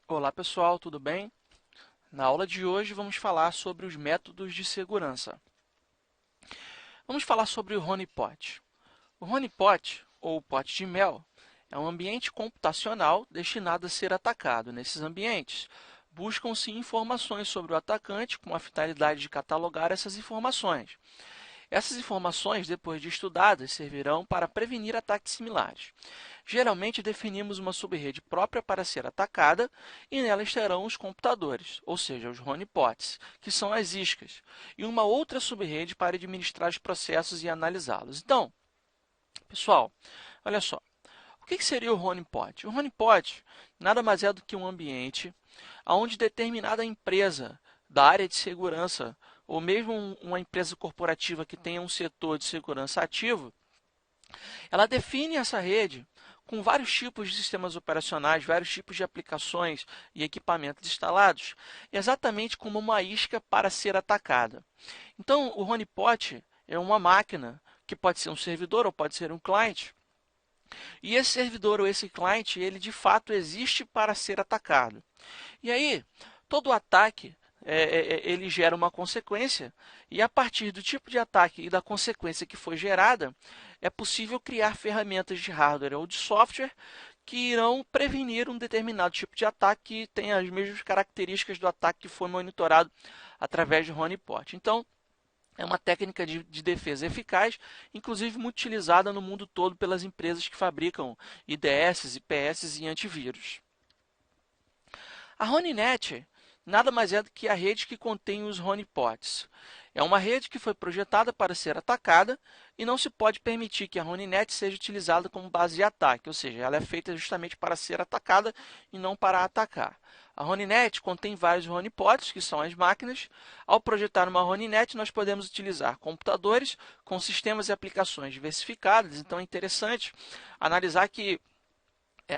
Olá pessoal, tudo bem? Na aula de hoje vamos falar sobre os métodos de segurança. Vamos falar sobre o honeypot. O honeypot, ou pote de mel, é um ambiente computacional destinado a ser atacado. Nesses ambientes, buscam-se informações sobre o atacante com a finalidade de catalogar essas informações. Essas informações, depois de estudadas, servirão para prevenir ataques similares. Geralmente definimos uma subrede própria para ser atacada e nela estarão os computadores, ou seja, os honeypots, que são as iscas, e uma outra subrede para administrar os processos e analisá-los. Então, pessoal, olha só, o que seria o honeypot? O honeypot nada mais é do que um ambiente onde determinada empresa da área de segurança, ou mesmo uma empresa corporativa que tenha um setor de segurança ativo, ela define essa rede com vários tipos de sistemas operacionais, vários tipos de aplicações e equipamentos instalados, exatamente como uma isca para ser atacada. Então, o honeypot é uma máquina que pode ser um servidor ou pode ser um cliente. E esse servidor ou esse cliente, ele de fato existe para ser atacado. E aí, todo ataque ele gera uma consequência, e a partir do tipo de ataque e da consequência que foi gerada, é possível criar ferramentas de hardware ou de software que irão prevenir um determinado tipo de ataque que tem as mesmas características do ataque que foi monitorado através de honeypot. Então, é uma técnica de defesa eficaz, inclusive muito utilizada no mundo todo pelas empresas que fabricam IDS, IPS e antivírus. A RoniNet nada mais é do que a rede que contém os honeypots. É uma rede que foi projetada para ser atacada e não se pode permitir que a RoniNet seja utilizada como base de ataque, ou seja, ela é feita justamente para ser atacada e não para atacar. A RoniNet contém vários honeypots, que são as máquinas. Ao projetar uma RoniNet, nós podemos utilizar computadores com sistemas e aplicações diversificadas. Então é interessante analisar que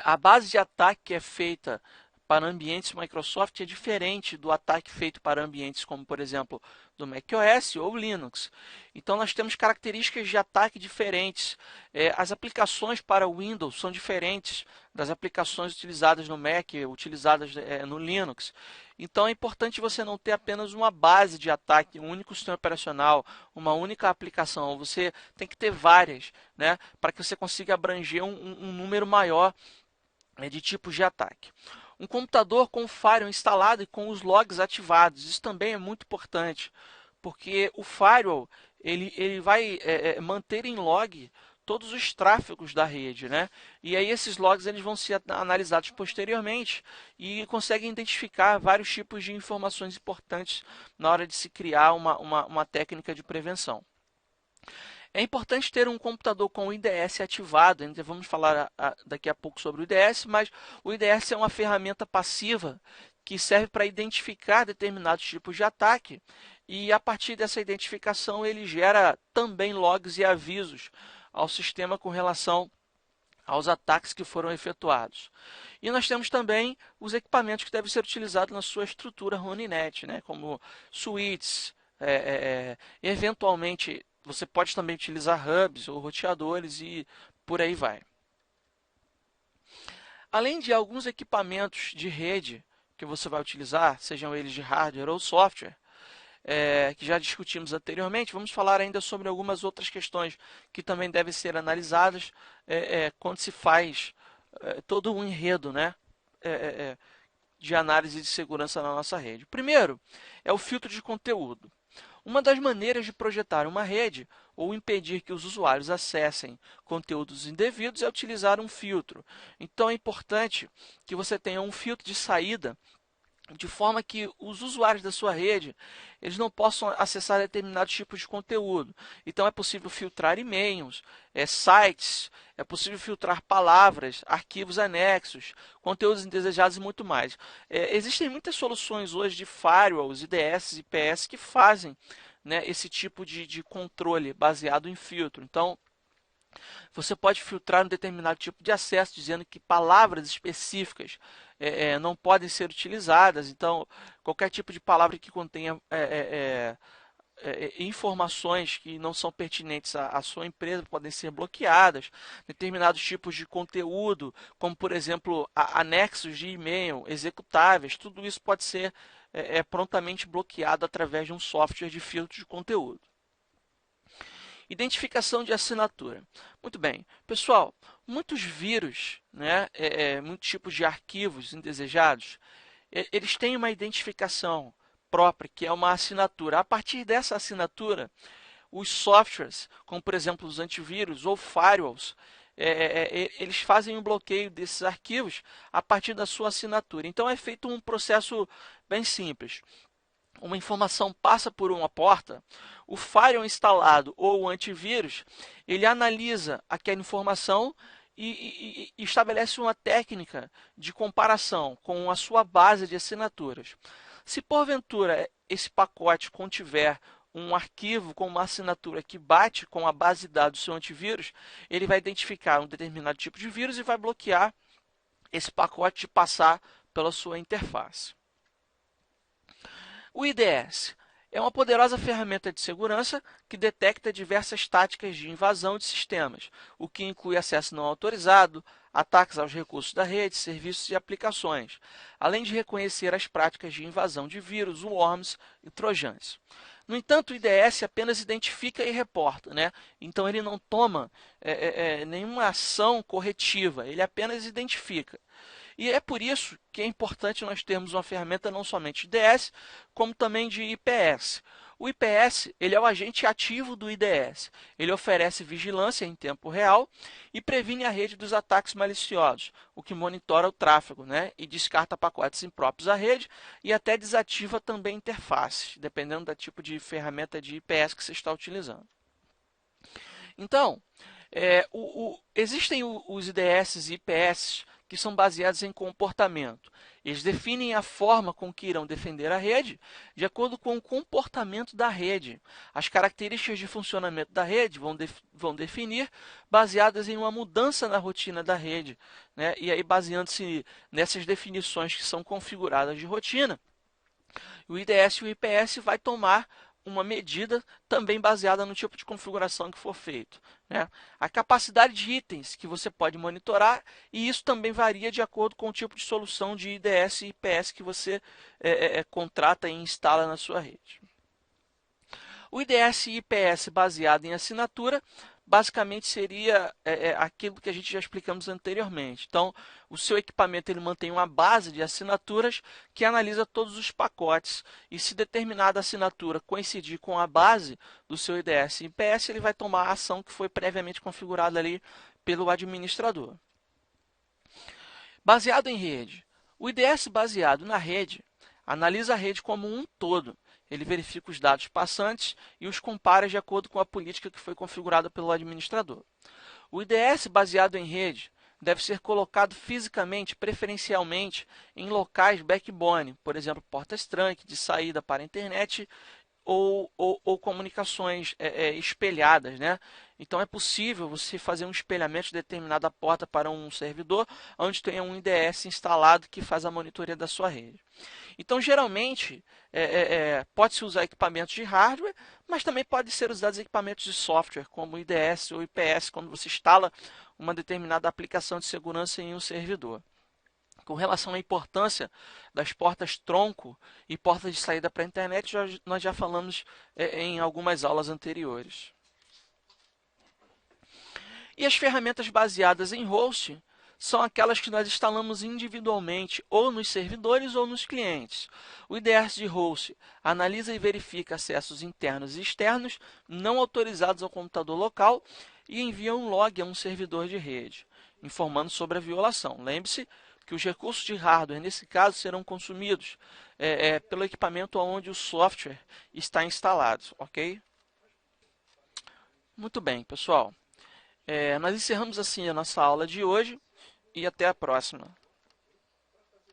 a base de ataque que é feita para ambientes Microsoft é diferente do ataque feito para ambientes como, por exemplo, do macOS ou Linux. Então, nós temos características de ataque diferentes. As aplicações para Windows são diferentes das aplicações utilizadas no Mac, utilizadas no Linux. Então, é importante você não ter apenas uma base de ataque, um único sistema operacional, uma única aplicação. Você tem que ter várias, né, para que você consiga abranger um número maior de tipos de ataque. Um computador com o firewall instalado e com os logs ativados. Isso também é muito importante, porque o firewall ele vai manter em log todos os tráfegos da rede, né? E aí esses logs eles vão ser analisados posteriormente e conseguem identificar vários tipos de informações importantes na hora de se criar uma técnica de prevenção. É importante ter um computador com o IDS ativado. Ainda vamos falar daqui a pouco sobre o IDS, mas o IDS é uma ferramenta passiva que serve para identificar determinados tipos de ataque e a partir dessa identificação ele gera também logs e avisos ao sistema com relação aos ataques que foram efetuados. E nós temos também os equipamentos que devem ser utilizados na sua estrutura RoniNet, né, como switches, eventualmente você pode também utilizar hubs ou roteadores e por aí vai. Além de alguns equipamentos de rede que você vai utilizar, sejam eles de hardware ou software, que já discutimos anteriormente, vamos falar ainda sobre algumas outras questões que também devem ser analisadas quando se faz todo um enredo, né, de análise de segurança na nossa rede. Primeiro é o filtro de conteúdo. Uma das maneiras de projetar uma rede ou impedir que os usuários acessem conteúdos indevidos é utilizar um filtro. Então é importante que você tenha um filtro de saída de forma que os usuários da sua rede eles não possam acessar determinados tipos de conteúdo. Então é possível filtrar e-mails, sites, é possível filtrar palavras, arquivos anexos, conteúdos indesejados e muito mais. Existem muitas soluções hoje de firewalls, IDS e IPS que fazem, né, esse tipo de controle baseado em filtro. Então, você pode filtrar um determinado tipo de acesso, dizendo que palavras específicas não podem ser utilizadas. Então, qualquer tipo de palavra que contenha informações que não são pertinentes à sua empresa podem ser bloqueadas, determinados tipos de conteúdo, como por exemplo anexos de e-mail, executáveis, tudo isso pode ser prontamente bloqueado através de um software de filtro de conteúdo. Identificação de assinatura. Muito bem, pessoal, muitos vírus, né, muitos tipos de arquivos indesejados, eles têm uma identificação própria, que é uma assinatura. A partir dessa assinatura, os softwares, como por exemplo os antivírus ou firewalls, eles fazem um bloqueio desses arquivos a partir da sua assinatura. Então é feito um processo bem simples. Uma informação passa por uma porta, o firewall instalado ou o antivírus, ele analisa aquela informação e estabelece uma técnica de comparação com a sua base de assinaturas. Se porventura esse pacote contiver um arquivo com uma assinatura que bate com a base de dados do seu antivírus, ele vai identificar um determinado tipo de vírus e vai bloquear esse pacote de passar pela sua interface. O IDS é uma poderosa ferramenta de segurança que detecta diversas táticas de invasão de sistemas, o que inclui acesso não autorizado, ataques aos recursos da rede, serviços e aplicações, além de reconhecer as práticas de invasão de vírus, worms e trojans. No entanto, o IDS apenas identifica e reporta, né? Então ele não toma nenhuma ação corretiva, ele apenas identifica. E é por isso que é importante nós termos uma ferramenta não somente de IDS, como também de IPS. O IPS ele é o agente ativo do IDS. Ele oferece vigilância em tempo real e previne a rede dos ataques maliciosos, o que monitora o tráfego, né? E descarta pacotes impróprios à rede e até desativa também interfaces, dependendo do tipo de ferramenta de IPS que você está utilizando. Então, existem os IDS e IPS que são baseados em comportamento. Eles definem a forma com que irão defender a rede de acordo com o comportamento da rede. As características de funcionamento da rede vão definir baseadas em uma mudança na rotina da rede, né? E aí, baseando-se nessas definições que são configuradas de rotina, o IDS e o IPS vai tomar uma medida também baseada no tipo de configuração que for feito, né? A capacidade de itens que você pode monitorar, e isso também varia de acordo com o tipo de solução de IDS e IPS que você contrata e instala na sua rede. O IDS e IPS baseado em assinatura basicamente seria aquilo que a gente já explicamos anteriormente. Então, o seu equipamento ele mantém uma base de assinaturas que analisa todos os pacotes e se determinada assinatura coincidir com a base do seu IDS e IPS, ele vai tomar a ação que foi previamente configurada ali pelo administrador. Baseado em rede. O IDS baseado na rede analisa a rede como um todo. Ele verifica os dados passantes e os compara de acordo com a política que foi configurada pelo administrador. O IDS baseado em rede deve ser colocado fisicamente, preferencialmente, em locais backbone, por exemplo, portas trunk de saída para a internet ou comunicações espelhadas, né? Então é possível você fazer um espelhamento de determinada porta para um servidor onde tenha um IDS instalado que faz a monitoria da sua rede. Então, geralmente, pode-se usar equipamentos de hardware, mas também pode ser usados equipamentos de software, como IDS ou IPS, quando você instala uma determinada aplicação de segurança em um servidor. Com relação à importância das portas tronco e portas de saída para a internet, nós já falamos em algumas aulas anteriores. E as ferramentas baseadas em host são aquelas que nós instalamos individualmente ou nos servidores ou nos clientes. O IDS de host analisa e verifica acessos internos e externos não autorizados ao computador local e envia um log a um servidor de rede, informando sobre a violação. Lembre-se que os recursos de hardware, nesse caso, serão consumidos pelo equipamento onde o software está instalado, ok? Muito bem, pessoal. Nós encerramos assim a nossa aula de hoje e até a próxima.